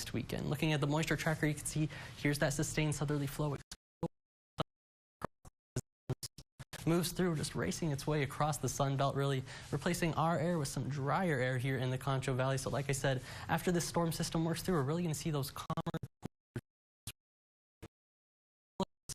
next weekend. Looking at the moisture tracker, you can see here's that sustained southerly flow. Moves through, just racing its way across the Sun Belt, really replacing our air with some drier air here in the Concho Valley. So like I said, after this storm system works through, we're really going to see those calmer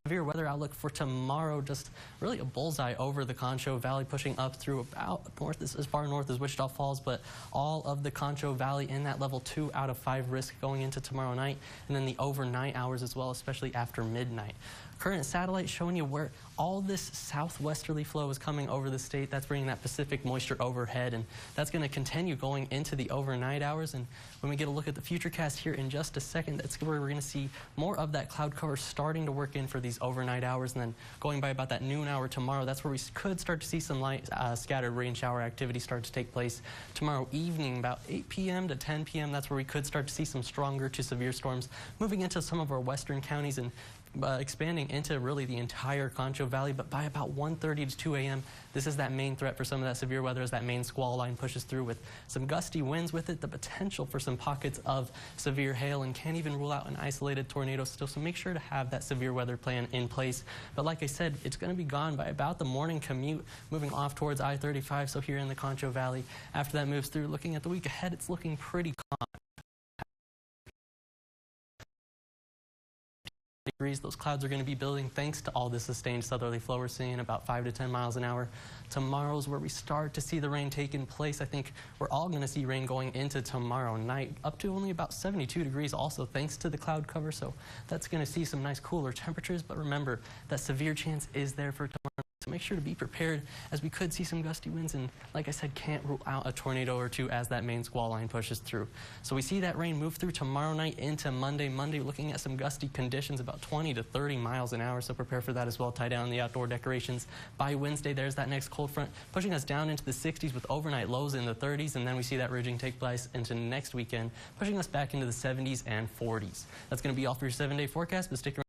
severe weather outlook for tomorrow. Just really a bullseye over the Concho Valley, pushing up through about north, as far north as Wichita Falls, but all of the Concho Valley in that level 2 out of 5 risk going into tomorrow night, and then the overnight hours as well, especially after midnight. Current satellite showing you where all this southwesterly flow is coming over the state. That's bringing that Pacific moisture overhead, and that's going to continue going into the overnight hours. And when we get a look at the futurecast here in just a second, that's where we're going to see more of that cloud cover starting to work in for these overnight hours. And then going by about that noon hour tomorrow, that's where we could start to see some light scattered rain shower activity start to take place tomorrow evening, about 8 p.m. to 10 p.m. That's where we could start to see some stronger to severe storms moving into some of our western counties and expanding into really the entire Concho Valley. But by about 1:30 to 2 a.m., this is that main threat for some of that severe weather as that main squall line pushes through with some gusty winds with it, the potential for some pockets of severe hail, and can't even rule out an isolated tornado still. So make sure to have that severe weather plan in place. But like I said, it's going to be gone by about the morning commute, moving off towards I-35. So here in the Concho Valley, after that moves through, looking at the week ahead, it's looking pretty calm. Those clouds are going to be building thanks to all this sustained southerly flow we're seeing, about 5 to 10 miles an hour. Tomorrow's where we start to see the rain taking place. I think we're all going to see rain going into tomorrow night, up to only about 72 degrees also thanks to the cloud cover. So that's going to see some nice cooler temperatures. But remember, that severe chance is there for tomorrow. So make sure to be prepared, as we could see some gusty winds, and like I said, can't rule out a tornado or two as that main squall line pushes through. So we see that rain move through tomorrow night into Monday. Monday, looking at some gusty conditions, about 20 to 30 miles an hour. So prepare for that as well. Tie down the outdoor decorations. By Wednesday, there's that next cold front pushing us down into the 60s with overnight lows in the 30s, and then we see that ridging take place into next weekend, pushing us back into the 70s and 40s. That's going to be all for your 7-day forecast, but stick around.